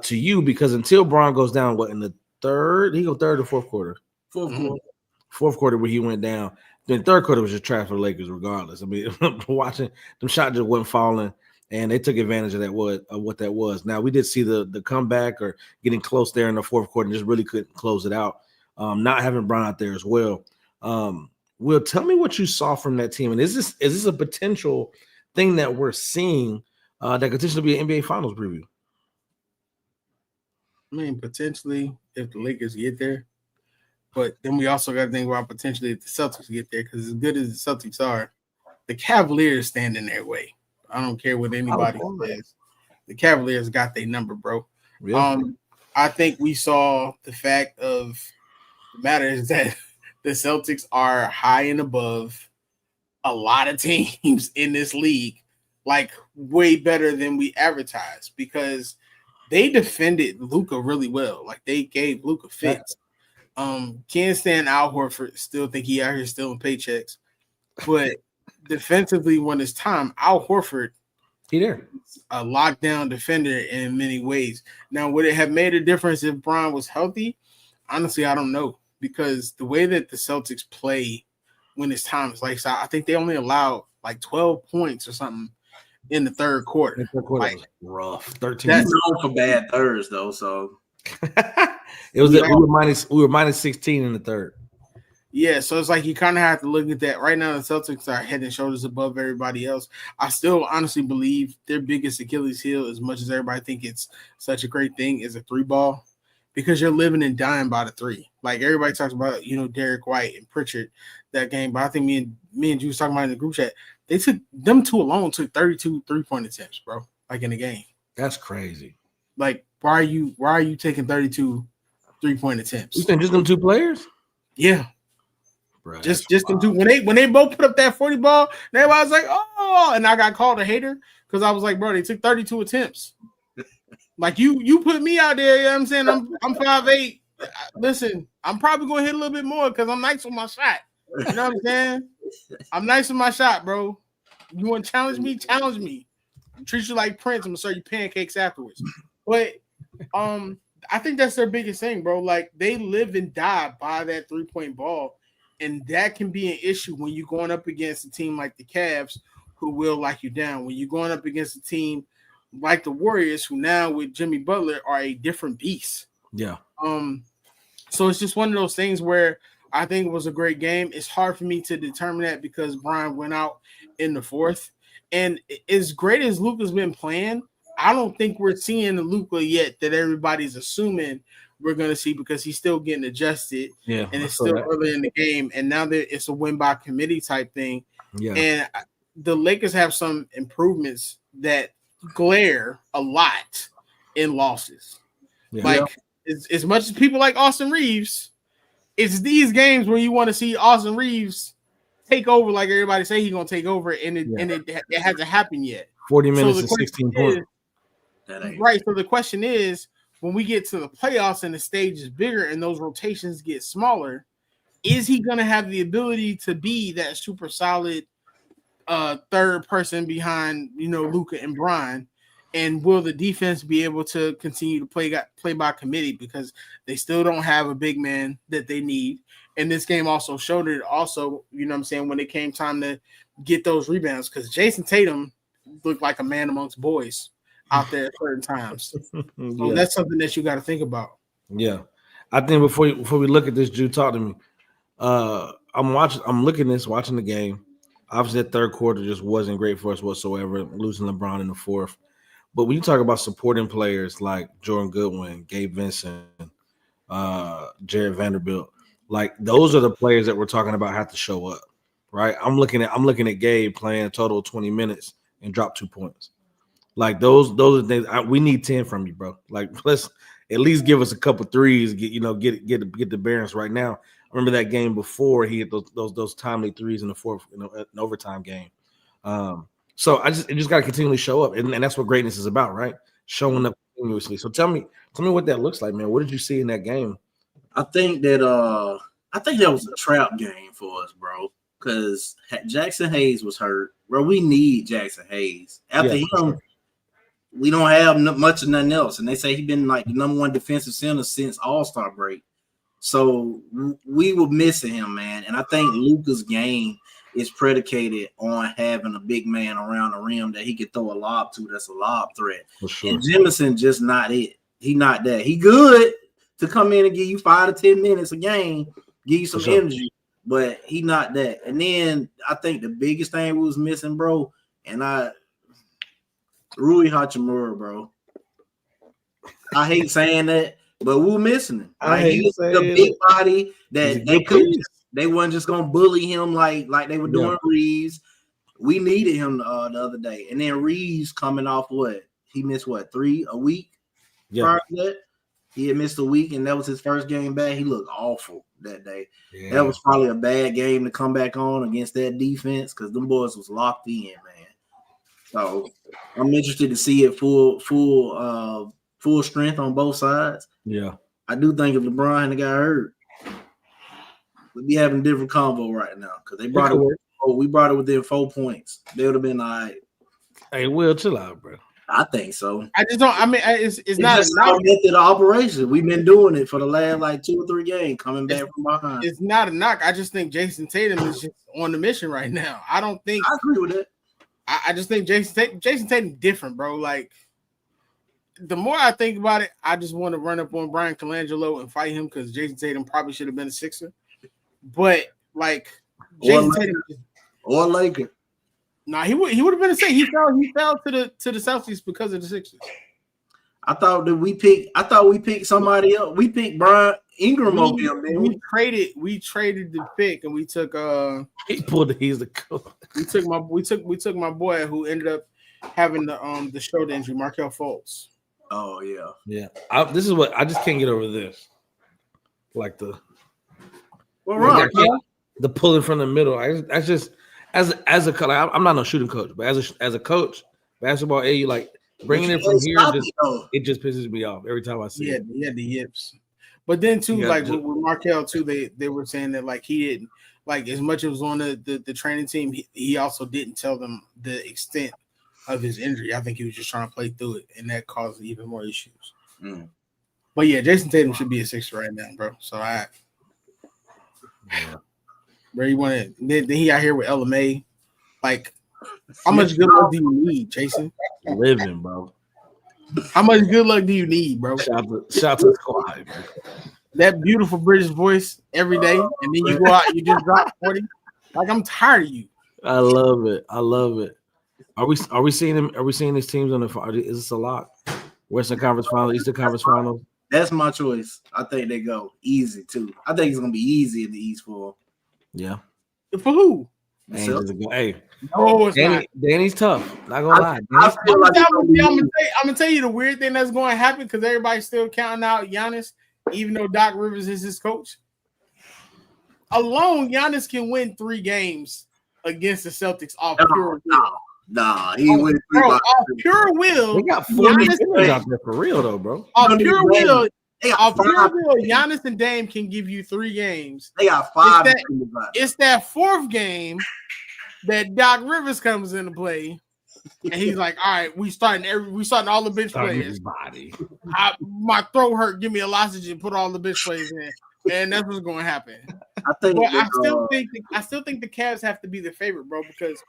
to you, because until Bron goes down, in the third? He go third or fourth quarter? Fourth quarter where he went down. Then third quarter was just trash for the Lakers regardless. I mean, watching them shots just wasn't falling. and they took advantage of what that was. Now we did see the comeback or getting close there in the fourth quarter and just really couldn't close it out. Not having Brown out there as well. Will, tell me what you saw from that team, and is this a potential thing that we're seeing that could potentially be an NBA Finals preview? I mean, potentially if the Lakers get there, but then we also got to think about potentially if the Celtics get there, because as good as the Celtics are, the Cavaliers stand in their way. I don't care what anybody says. The Cavaliers got their number, bro. Yeah. I think we saw the fact of the matter is that the Celtics are high and above a lot of teams in this league, like way better than we advertised, because they defended Luka really well. Like they gave Luka fits. Can't stand Al Horford. Still think he out here stealing paychecks. But defensively, when it's time, Al Horford, he there, a lockdown defender in many ways. Now, would it have made a difference if Bron was healthy? Honestly, I don't know, because the way that the Celtics play when it's time is like, I think they only allowed like 12 points or something in the third quarter. Like, was rough. 13. That's known for bad thirds though, so it was we were minus 16 in the third. Yeah, so it's like you kind of have to look at that. Right now, the Celtics are head and shoulders above everybody else. I still honestly believe their biggest Achilles heel, as much as everybody think it's such a great thing, is a three ball, because you're living and dying by the three. Like everybody talks about, Derek White and Pritchard that game, but I think me and Drew was talking about in the group chat. They took them two alone took 32 3-point attempts, bro. Like in the game. That's crazy. Like why are you taking 32 3-point attempts? You think just them two players? Yeah. Bro, just them two. When they both put up that 40 ball, and everybody was like, oh, and I got called a hater because I was like, bro, they took 32 attempts. Like you put me out there, you know what I'm saying? I'm 5'8". Listen, I'm probably gonna hit a little bit more because I'm nice with my shot. You know what I'm saying? I'm nice with my shot, bro. You want to challenge me? Challenge me. Treat you like Prince. I'm gonna serve you pancakes afterwards. But I think that's their biggest thing, bro. Like they live and die by that 3-point ball. And that can be an issue when you're going up against a team like the Cavs, who will lock you down. When you're going up against a team like the Warriors, who now with Jimmy Butler are a different beast. Yeah. So it's just one of those things where I think it was a great game. It's hard for me to determine that because Brian went out in the fourth. And as great as Luka's been playing, I don't think we're seeing the Luka yet that everybody's assuming we're going to see, because he's still getting adjusted. Yeah, and it's still early in the game. And now that it's a win by committee type thing. Yeah. And the Lakers have some improvements that glare a lot in losses. Yeah. Like as much as people like Austin Reeves, it's these games where you want to see Austin Reeves take over like everybody say he's going to take over, and it hasn't happened yet. 40 minutes and 16 points. Right. So the question is, when we get to the playoffs and the stage is bigger and those rotations get smaller, is he going to have the ability to be that super solid third person behind, Luka and Brian? And will the defense be able to continue to play by committee, because they still don't have a big man that they need? And this game also showed it also, when it came time to get those rebounds, because Jason Tatum looked like a man amongst boys out there at certain times. So that's something that you got to think about. Yeah. I think before we look at this, Drew, talk to me. I'm watching the game. Obviously, that third quarter just wasn't great for us whatsoever, losing LeBron in the fourth. But when you talk about supporting players like Jordan Goodwin, Gabe Vincent, Jared Vanderbilt, like those are the players that we're talking about have to show up, right? I'm looking at Gabe playing a total of 20 minutes and drop 2 points. Like those are things we need 10 from you, bro. Like let's at least give us a couple threes, get the bearings right now. I remember that game before he hit those timely threes in the fourth, an overtime game. So it just got to continually show up, and that's what greatness is about, right? Showing up continuously. So tell me what that looks like, man. What did you see in that game? I think that was a trap game for us, bro. Because Jackson Hayes was hurt, bro. We need Jackson Hayes. After him, we don't have much of nothing else. And they say he's been like the number one defensive center since All-Star break. So we were missing him, man. And I think Luka's game is predicated on having a big man around the rim that he can throw a lob to. That's a lob threat. For sure. And Jemison just not it. He not that. He good to come in and give you 5 to 10 minutes a game, give you some energy, but he not that. And then I think the biggest thing we was missing, bro, Rui Hachimura, bro. I hate saying that, but we were missing him. Like, he's the big body that they wasn't just gonna bully him like they were doing Reeves. We needed him the other day, and then Reeves coming off what he missed 3 a week. Prior to that, he had missed a week, and that was his first game back. He looked awful that day. Yeah. That was probably a bad game to come back on against that defense because them boys was locked in, man. So I'm interested to see it full strength on both sides. Yeah, I do think if LeBron hadn't got hurt, we'd be having a different convo right now because they brought it. We brought it within 4 points. They would have been all right. Hey, Will, chill out, bro. I think so. I just don't. I mean, it's not just our method of operation. We've been doing it for the last 2 or 3 games, coming back from behind. It's not a knock. I just think Jason Tatum is just on the mission right now. I don't think. I agree with it. I just think Jason Tatum different, bro. Like, the more I think about it, I just want to run up on Brian Colangelo and fight him because Jason Tatum probably should have been a Sixer. But like Jason Tatum or Laker. Nah, he would have been a Sixer. He fell to the Celtics because of the Sixers. I thought we picked somebody else. We picked Brian Ingram over him, man. We traded the pick and we took he's the coach. We took my boy who ended up having the shoulder injury, Markelle Fultz. Oh yeah. Yeah. This is what I just can't get over this. Like the the pulling from the middle. I just as a coach, I'm not no shooting coach, but as a coach, basketball, you like bringing it from here. It just pisses me off every time I see it. He had the yips, but then too, like with Markelle too, they were saying that like he didn't like as much as it was on the training team. He also didn't tell them the extent of his injury. I think he was just trying to play through it, and that caused even more issues. But yeah, Jason Tatum should be a Sixer right now, bro. So where you want it? Then he out here with LMA. Like, how much good luck do you need, Jason? Living, bro. How much good luck do you need, bro? Shout to the squad, bro. That beautiful British voice every day, and then you go out, you just drop 40. Like, I'm tired of you. I love it. Are we seeing them? Are we seeing these teams on the? Is this a lock? Western Conference Finals, Eastern Conference Finals. That's my choice. I think they go easy too. I think it's gonna be easy in the East for. Yeah. For who? Hey, no, it's not. Danny's tough. Not gonna lie. I'm gonna tell you the weird thing that's going to happen because everybody's still counting out Giannis, even though Doc Rivers is his coach. Alone, Giannis can win 3 games against the Celtics off pure will. Nah, he went off pure will. We got 40 minutes out there for real though, bro. Off pure will, Giannis and Dame can give you 3 games. They got 5. It's that 4th game that Doc Rivers comes into play, and he's like, "All right, we starting all the bench players. My throat hurt. Give me a lozenge and put all the bench players in." And that's what's going to happen. I still think the Cavs have to be the favorite, bro, because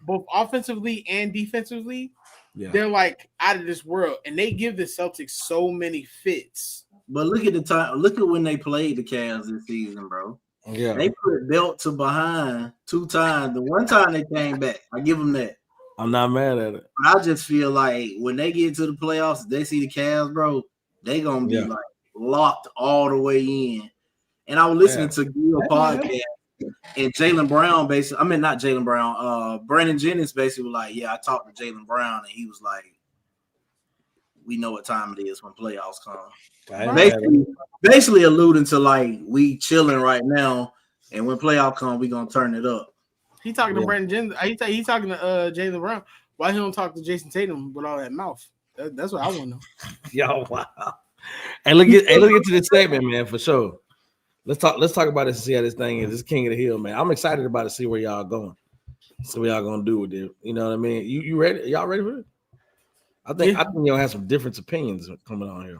both offensively and defensively, they're like out of this world, and they give the Celtics so many fits. But look at the time. Look at when they played the Cavs this season, bro. Yeah, they put belt to behind 2 times. The one time they came back, I give them that. I'm not mad at it. But I just feel like when they get to the playoffs, they see the Cavs, bro. They gonna be like locked all the way in. And I was listening to Gil podcast, and Jaylen Brown not Jaylen Brown. Brandon Jennings basically was like, "Yeah, I talked to Jaylen Brown, and he was like, we know what time it is when playoffs come." Basically alluding to like we chilling right now, and when playoff come, we gonna turn it up. He talking to Brandon Jennings. He talking to Jaylen Brown. Why he don't talk to Jason Tatum with all that mouth? That's what I want to know. Yo, wow. And look at to this statement, man, for sure. Let's talk about this and see how this thing is. This King of the Hill, man. I'm excited about it. See where y'all going. See what y'all gonna do with it. You know what I mean? You ready? Y'all ready for it? I think y'all have some different opinions coming on here.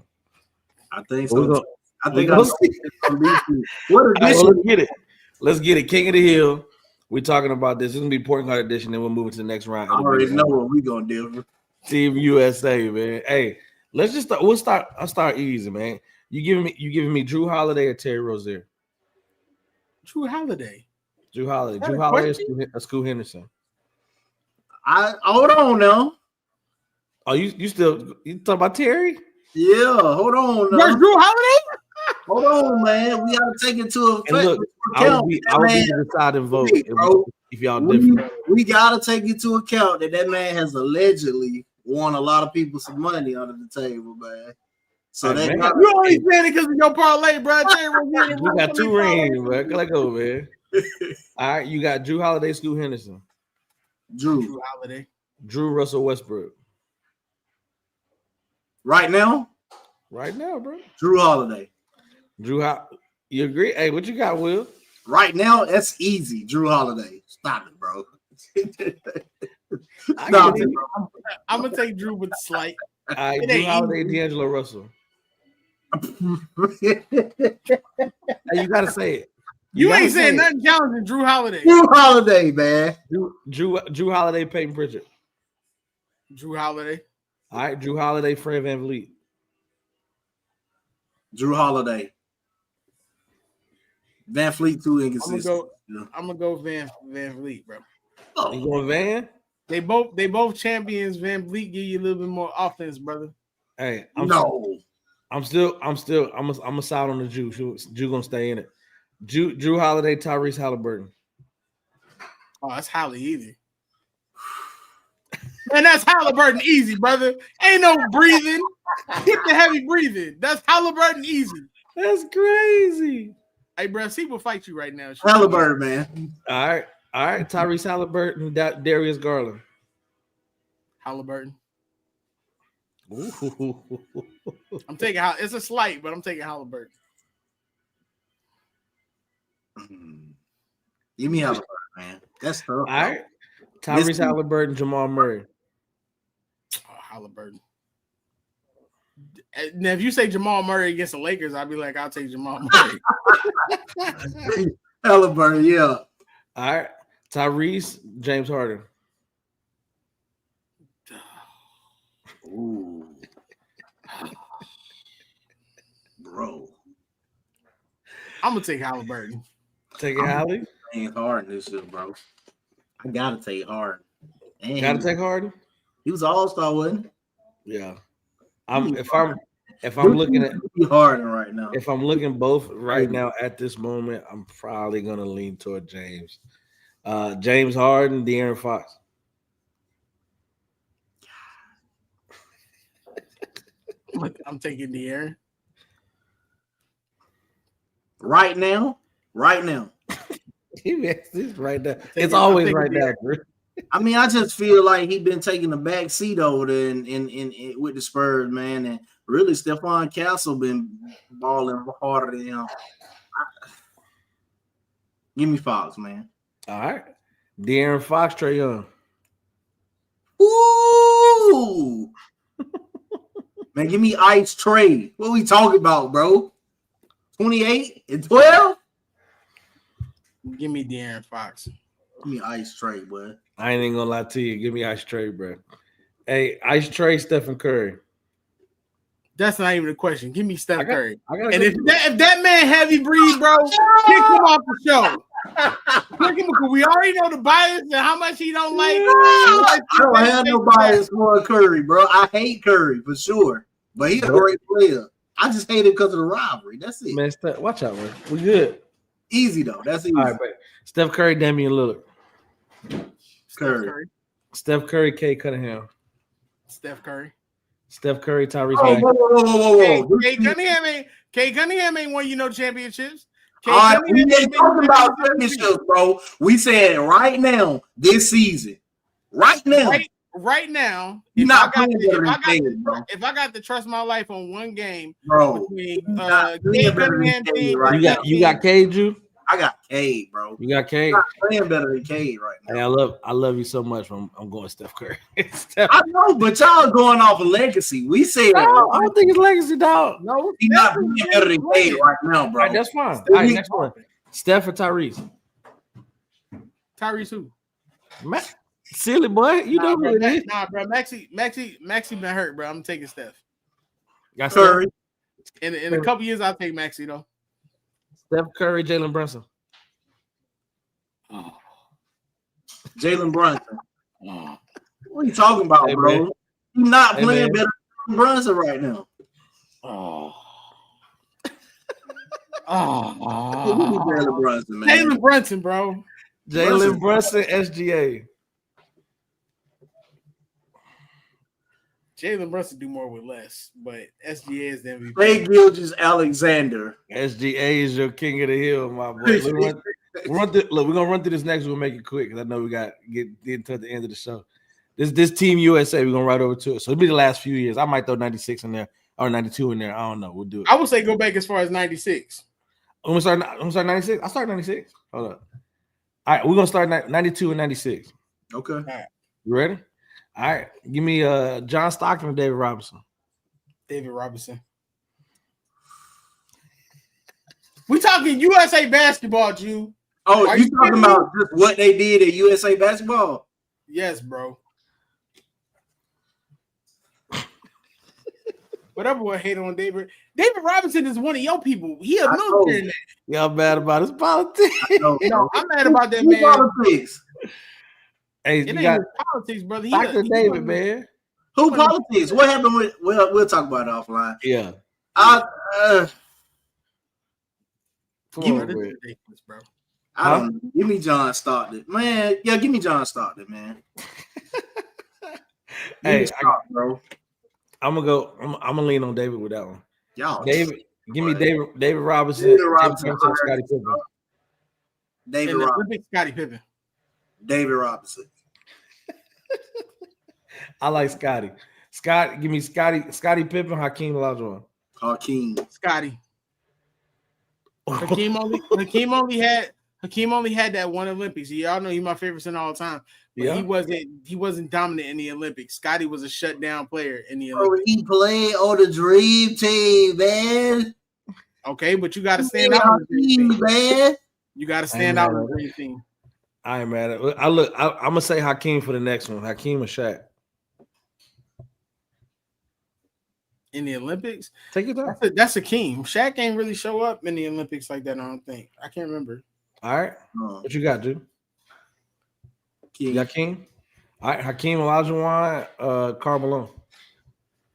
I think so. Let's get it. Let's get it. King of the Hill. We're talking about this. This is gonna be point guard edition, then we'll move into the next round. I already know what we're gonna do. Team USA, man. Hey, let's just start. I'll start easy, man. You giving me Drew Holiday or Terry Rozier? Drew Holiday. Drew Holiday or Scoot Henderson? I hold on now. Oh, you talking about Terry? Yeah, hold on now. Where's Drew Holiday? Hold on, man. We gotta take it to a and look, I would be the deciding vote if y'all different. We gotta take into account that man has allegedly won a lot of people some money under the table, man. So hey, that man. You only saying it because of your parlay, bro. We got 2 rings, bro. Let go, man. All right, you got Drew Holiday, Scoot Henderson. Drew Holiday. Drew Russell Westbrook. Right now, bro. Drew Holiday. You agree? Hey, what you got, Will? Right now, that's easy. Drew Holiday. Stop it, bro. Stop it, bro. I'm gonna take Drew with the slight. All right, Drew Holiday, D'Angelo Russell. Hey, you gotta say it. You ain't saying nothing challenging Drew Holiday. Drew Holiday, man. Drew Holiday, Peyton Pritchard. Drew Holiday. All right, Drew Holiday, Fred VanVleet. Drew Holiday. VanVleet too inconsistent. I'm gonna go VanVleet, bro. Oh. You going Van? They both champions. VanVleet give you a little bit more offense, brother. Hey, I'm a side on the Jew. Jew gonna stay in it. Drew Holiday, Tyrese Halliburton. Oh, that's Holly easy. And that's Halliburton easy, brother. Ain't no breathing. Get the heavy breathing. That's Halliburton easy. That's crazy. Hey, bro, see will fight you right now. Halliburton, man. All right. Tyrese Halliburton, Darius Garland. Halliburton. Ooh. I'm taking it's a slight, but I'm taking Halliburton. Give me Halliburton, man. That's tough. All right. Tyrese Halliburton, Jamal Murray. Oh, Halliburton. Now, if you say Jamal Murray against the Lakers, I'd be like, I'll take Jamal Murray. Halliburton, yeah. All right. Tyrese, James Harden. Ooh. Bro. I'm going to take Halliburton. Taking Hallie? James Harden this year, bro. I got to take Harden. Got to take Harden? He was an all-star, wasn't he? Yeah. If I'm looking at Harden right now. If I'm looking both right now at this moment, I'm probably gonna lean toward James. James Harden, De'Aaron Fox. I'm taking De'Aaron. Right now. It's right there. It's always right there, bro. I mean, I just feel like he's been taking the back seat over there in with the Spurs, man, and really Stephon Castle been balling harder than him. Give me Fox, man. All right, De'Aaron Fox, Trae Young. Ooh, man, give me Ice Trae. What we talking about, bro? 28 and 12. Give me De'Aaron Fox. Give me Ice Trae, boy. I ain't even gonna lie to you. Give me Ice Trae, bro. Hey, Ice Trae, Stephen Curry. That's not even a question. Give me Steph Curry. And if that man heavy breathe, bro, kick him off the show. Kick him because we already know the bias and how much he don't like. I don't have no bias for Curry, bro. I hate Curry for sure, but he's a great player. I just hate it because of the rivalry. That's it. Man, watch out, man. We good. Easy though. That's easy. All right, but Steph Curry, Damian Lillard. Curry. Steph Curry, Kay Cunningham. Steph Curry, Tyrese Maxey. Whoa. Kay Cunningham ain't won championships. All right, we ain't talking about championships, bro. We said right now, this season. Right now. Right now, if I got to trust my life on one game, bro, between Kay Cunningham team, you got Cade, Drew? I got Cade, bro. You got Cade? I'm playing better than Cade right now. Hey, I love you so much. I'm going Steph Curry. I know, but y'all going off a legacy. We said I don't think it's legacy, dog. No, he's not being better than Cade right now, bro. All right, that's fine. All right, next one. Steph or Tyrese? Kyrie's who? Silly boy, you know who it is. Nah, bro. Maxi been hurt, bro. I'm taking Steph. Got Curry. In a couple years, I'll take Maxi though. Steph Curry, Jalen Brunson. Oh. Jalen Brunson. Oh. What are you talking about, bro? Man. You're not playing better than Brunson right now. Oh. Jalen Brunson, man. Jalen Brunson, bro. Jalen Brunson, SGA. Jalen Brunson do more with less, but SGA is the MVP. Shai Gilgeous-Alexander. SGA is your king of the hill, my boy. We're gonna run through this next. We'll make it quick because I know we got to get into the end of the show. This Team USA, we're gonna right over to it. So it'll be the last few years. I might throw 96 in there or 92 in there. I don't know. We'll do it. I would say go back as far as 96. I'm gonna start 96. I start 96. Hold up. All right, we're gonna start 92 and 96. Okay. All right. You ready? All right. Give me John Stockton and David Robinson. David Robinson. We talking USA basketball, Jew. Oh, you talking about just what they did at USA basketball? Yes, bro. Whatever I hate on David. David Robinson is one of your people. He a military man. Y'all mad about his politics. I'm mad about that man. Politics. Hey, it ain't politics, brother. Dr. David, man. Who politics? What happened with? We'll talk about it offline. Yeah. Bro. I don't know. Give me John Stockton, man. Yeah, give me John Stockton, man. Hey, bro. I'm gonna lean on David with that one. Y'all, David, give me David Robinson. Scottie Pippen. David Robinson. Scottie Pippen. David Robinson. I like Scotty. Give me Scottie Pippen, Hakeem Olajuwon. Scotty. Hakeem only had that one Olympics. Y'all know he's my favorite in all time. But he wasn't dominant in the Olympics. Scotty was a shutdown player in the Olympics. He played on the Dream Team, man. Okay, but you got to stand out on the Dream Team, man. You got to stand out on the Dream Team. I ain't mad at it. I'm gonna say Hakeem for the next one. Hakeem or Shaq. In the Olympics? Take it down. That's Hakeem. Shaq ain't really show up in the Olympics like that, I don't think. I can't remember. All right. What you got, dude? You got King? All right, Hakeem Olajuwon, Karl Malone.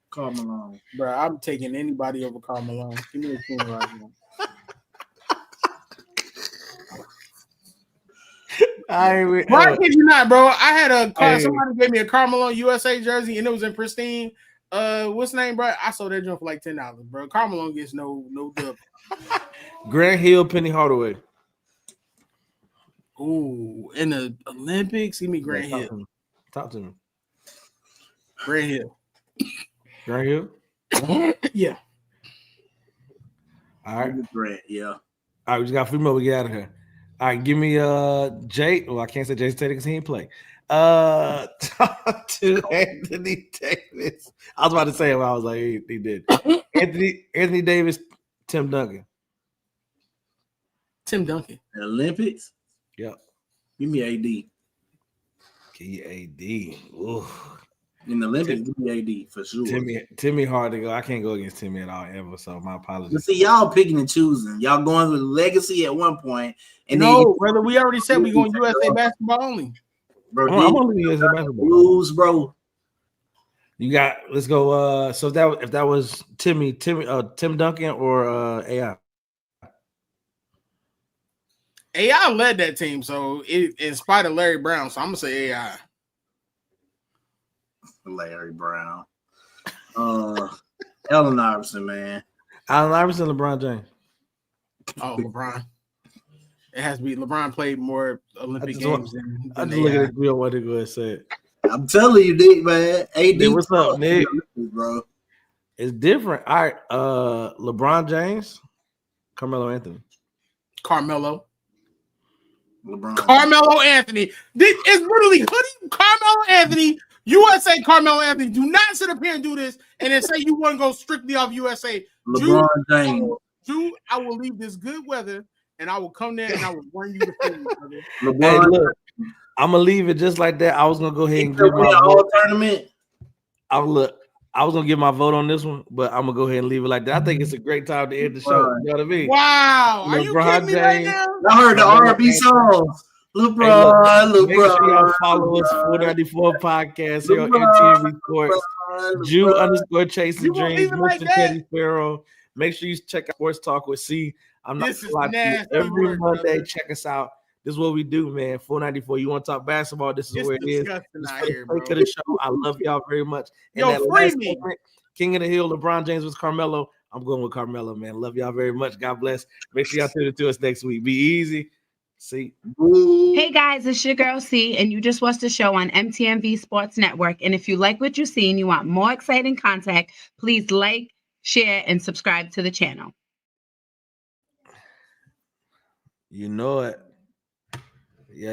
Karl Malone. Bro, I'm taking anybody over Karl Malone. Give me Hakeem Olajuwon. Why kid you not, bro? I had a car. Somebody gave me a Karl Malone USA jersey, and it was in pristine. What's the name, bro? I sold that joint for like $10, bro. Karl Malone gets no dub. Grant Hill, Penny Hardaway. Ooh, in the Olympics, give me Grant Hill. Talk to me. Grant Hill. Grant Hill? Yeah. All right. Grant, yeah. All right, we just got 3 more. We get out of here. All right, give me Jay. Well, I can't say Jason Tatum because he ain't play. Talk to Anthony Davis. I was about to say it, but I was like, he did. Anthony Davis, Tim Duncan. Tim Duncan. The Olympics? Yep. Give me AD. Give you AD. Ooh. In the Olympics, give me AD for sure. Timmy hard to go. I can't go against Timmy at all ever, so my apologies. But see, y'all picking and choosing. Y'all going with legacy at one point. And brother, we already said we going USA basketball only. Bro, I'm only USA basketball. Blues, bro. You got. Let's go. So if that was Tim Duncan or AI. AI led that team, so in spite of Larry Brown, so I'm gonna say AI. Larry Brown. Allen Iverson, man. Allen Iverson, LeBron James. Oh, LeBron. It has to be. LeBron played more Olympic games than I just look at it. What they go and say it. I'm telling you, Nick, man. AD, what's up, Nick? Bro, it's different. All right, LeBron James, Carmelo Anthony, Carmelo Anthony. It's literally hoodie Carmelo Anthony. USA Carmelo Anthony. Do not sit up here and do this and then say you want to go strictly off USA. LeBron James. Dude, I will leave this good weather and I will come there and I will bring you the food. LeBron, I'm gonna leave it just like that. I was gonna go ahead and give my all tournament. I was gonna give my vote on this one, but I'm gonna go ahead and leave it like that. I think it's a great time to end the show. You know what I mean? Wow, are you kidding me right now? I heard the R&B songs. LeBron, hey, look, make sure y'all follow us 494 podcast here on MTV Sports. Jew _ Chasing Dreams, like Mr. Teddy Sparrow. Make sure you check out Sports Talk with C. I'm not gonna lie to you. Every Monday, check us out. This is what we do, man. 494. You want to talk basketball? This is where it is. This is the break of the show. I love y'all very much. And that last segment, King of the Hill, LeBron James with Carmelo. I'm going with Carmelo, man. Love y'all very much. God bless. Make sure y'all tune into us next week. Be easy. See. Hey guys, it's your girl C, and you just watched the show on MTMV Sports Network. And if you like what you see and you want more exciting content, please like, share, and subscribe to the channel. You know it. Yeah.